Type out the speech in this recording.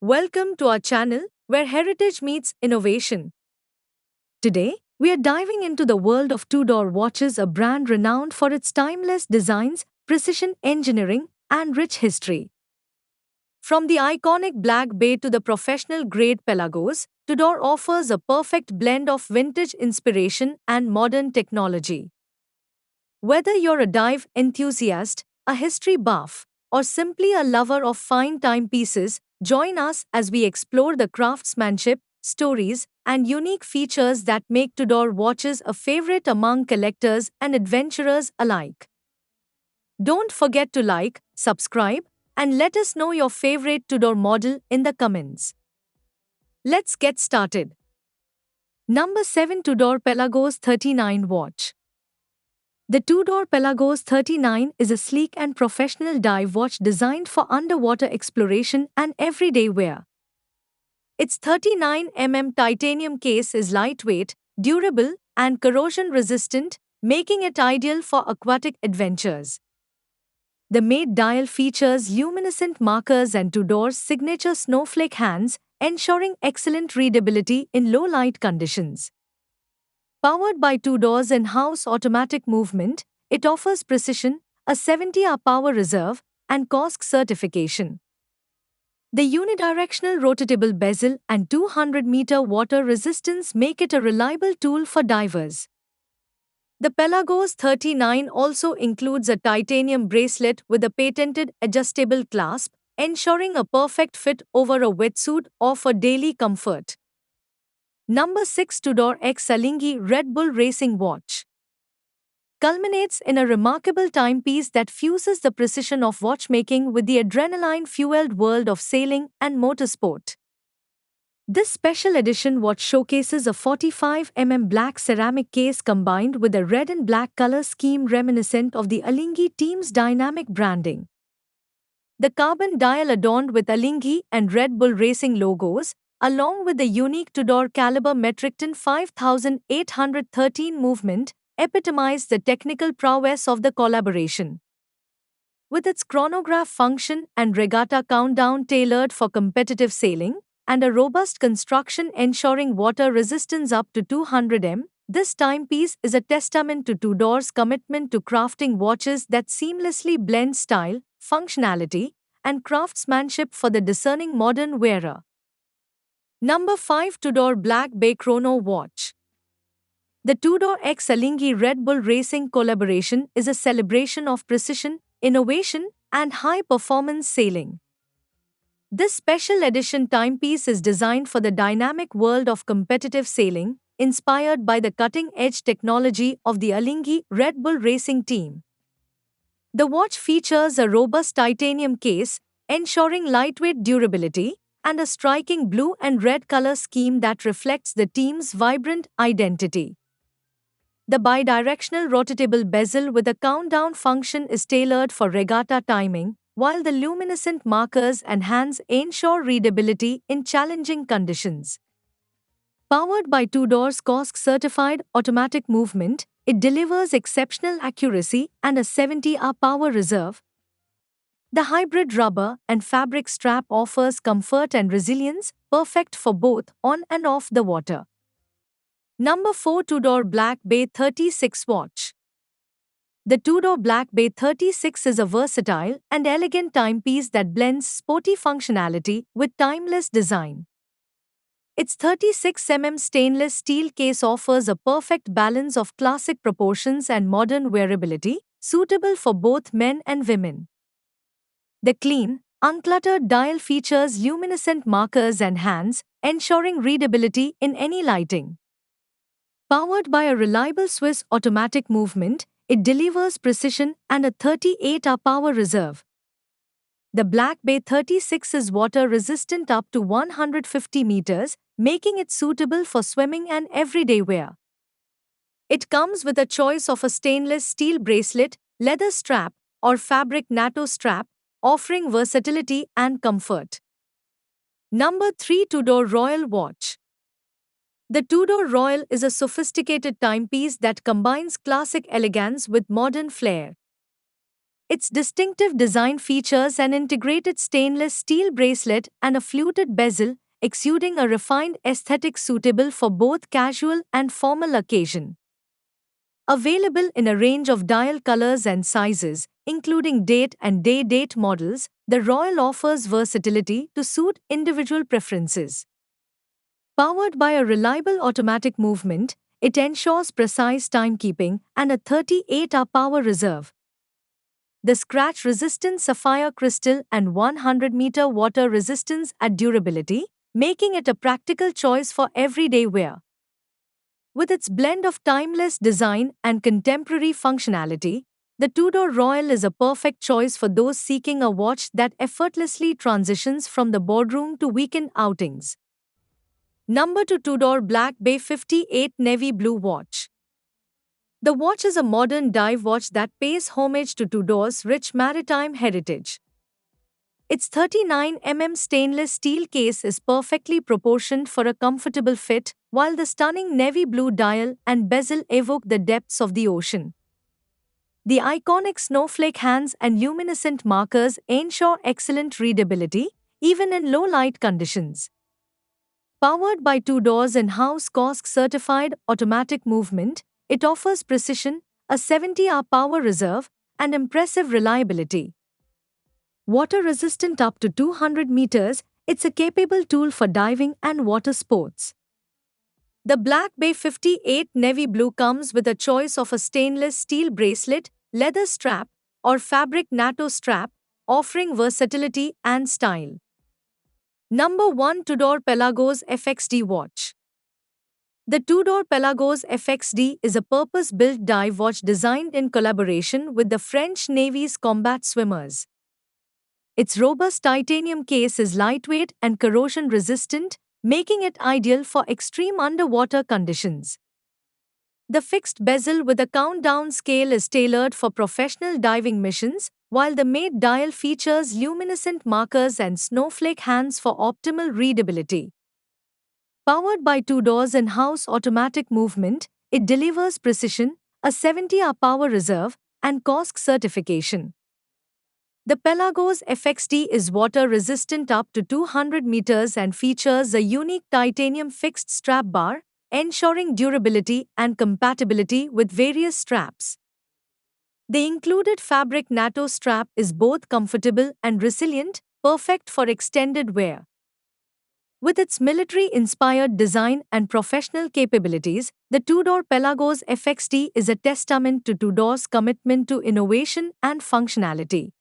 Welcome to our channel where heritage meets innovation. Today, we are diving into the world of Tudor watches, a brand renowned for its timeless designs, precision engineering, and rich history. From the iconic Black Bay to the professional grade Pelagos, Tudor offers a perfect blend of vintage inspiration and modern technology. Whether you're a dive enthusiast, a history buff, or simply a lover of fine timepieces, join us as we explore the craftsmanship, stories, and unique features that make Tudor watches a favorite among collectors and adventurers alike. Don't forget to like, subscribe, and let us know your favorite Tudor model in the comments. Let's get started. Number 7, Tudor Pelagos 39 watch. The Tudor Pelagos 39 is a sleek and professional dive watch designed for underwater exploration and everyday wear. Its 39 titanium case is lightweight, durable, and corrosion resistant, making it ideal for aquatic adventures. The matte dial features luminescent markers and Tudor's signature snowflake hands, ensuring excellent readability in low light conditions. Powered by Tudor's in-house automatic movement, it offers precision, a 70-hour power reserve, and COSC certification. The unidirectional rotatable bezel and 200-meter water resistance make it a reliable tool for divers. The Pelagos 39 also includes a titanium bracelet with a patented adjustable clasp, ensuring a perfect fit over a wetsuit or for daily comfort. Number 6, Tudor X Alinghi Red Bull Racing Watch culminates in a remarkable timepiece that fuses the precision of watchmaking with the adrenaline-fueled world of sailing and motorsport. This special edition watch showcases a 45 black ceramic case combined with a red and black color scheme reminiscent of the Alinghi team's dynamic branding. The carbon dial adorned with Alinghi and Red Bull Racing logos, along with the unique Tudor caliber Metricton 5813 movement, epitomize the technical prowess of the collaboration. With its chronograph function and regatta countdown tailored for competitive sailing, and a robust construction ensuring water resistance up to 200 this timepiece is a testament to Tudor's commitment to crafting watches that seamlessly blend style, functionality, and craftsmanship for the discerning modern wearer. Number 5, Tudor Black Bay Chrono Watch. The Tudor X Alinghi Red Bull Racing collaboration is a celebration of precision, innovation, and high-performance sailing. This special edition timepiece is designed for the dynamic world of competitive sailing, inspired by the cutting-edge technology of the Alinghi Red Bull Racing team. The watch features a robust titanium case, ensuring lightweight durability, and a striking blue and red color scheme that reflects the team's vibrant identity. The bidirectional rotatable bezel with a countdown function is tailored for regatta timing, while the luminescent markers and hands ensure readability in challenging conditions. Powered by Tudor's COSC certified automatic movement, it delivers exceptional accuracy and a 70-hour power reserve. The hybrid rubber and fabric strap offers comfort and resilience, perfect for both on and off the water. Number 4, Tudor Black Bay 36 watch. The Tudor Black Bay 36 is a versatile and elegant timepiece that blends sporty functionality with timeless design. Its 36 stainless steel case offers a perfect balance of classic proportions and modern wearability, suitable for both men and women. The clean, uncluttered dial features luminescent markers and hands, ensuring readability in any lighting. Powered by a reliable Swiss automatic movement, it delivers precision and a 38-hour power reserve. The Black Bay 36 is water-resistant up to 150 meters, making it suitable for swimming and everyday wear. It comes with a choice of a stainless steel bracelet, leather strap, or fabric NATO strap, offering versatility and comfort. Number 3, Tudor Royal Watch. The Tudor Royal is a sophisticated timepiece that combines classic elegance with modern flair. Its distinctive design features an integrated stainless steel bracelet and a fluted bezel, exuding a refined aesthetic suitable for both casual and formal occasion. Available in a range of dial colors and sizes, including date and day-date models, the Royal offers versatility to suit individual preferences. Powered by a reliable automatic movement, it ensures precise timekeeping and a 38-hour power reserve. The scratch-resistant sapphire crystal and 100-meter water resistance add durability, making it a practical choice for everyday wear. With its blend of timeless design and contemporary functionality, the Tudor Royal is a perfect choice for those seeking a watch that effortlessly transitions from the boardroom to weekend outings. Number 2, Tudor Black Bay 58 Navy Blue Watch. The watch is a modern dive watch that pays homage to Tudor's rich maritime heritage. Its 39 stainless steel case is perfectly proportioned for a comfortable fit, while the stunning navy blue dial and bezel evoke the depths of the ocean. The iconic snowflake hands and luminescent markers ensure excellent readability, even in low-light conditions. Powered by Tudor's in-house COSC-certified automatic movement, it offers precision, a 70-hour power reserve, and impressive reliability. Water-resistant up to 200 meters, it's a capable tool for diving and water sports. The Black Bay 58 Navy Blue comes with a choice of a stainless steel bracelet, leather strap, or fabric NATO strap, offering versatility and style. Number 1, Tudor Pelagos FXD Watch. The Tudor Pelagos FXD is a purpose-built dive watch designed in collaboration with the French Navy's combat swimmers. Its robust titanium case is lightweight and corrosion-resistant, making it ideal for extreme underwater conditions. The fixed bezel with a countdown scale is tailored for professional diving missions, while the matte dial features luminescent markers and snowflake hands for optimal readability. Powered by Tudor's in-house automatic movement, it delivers precision, a 70-hour power reserve, and COSC certification. The Pelagos FXD is water-resistant up to 200 meters and features a unique titanium fixed strap bar, ensuring durability and compatibility with various straps. The included fabric NATO strap is both comfortable and resilient, perfect for extended wear. With its military-inspired design and professional capabilities, the Tudor Pelagos FXD is a testament to Tudor's commitment to innovation and functionality.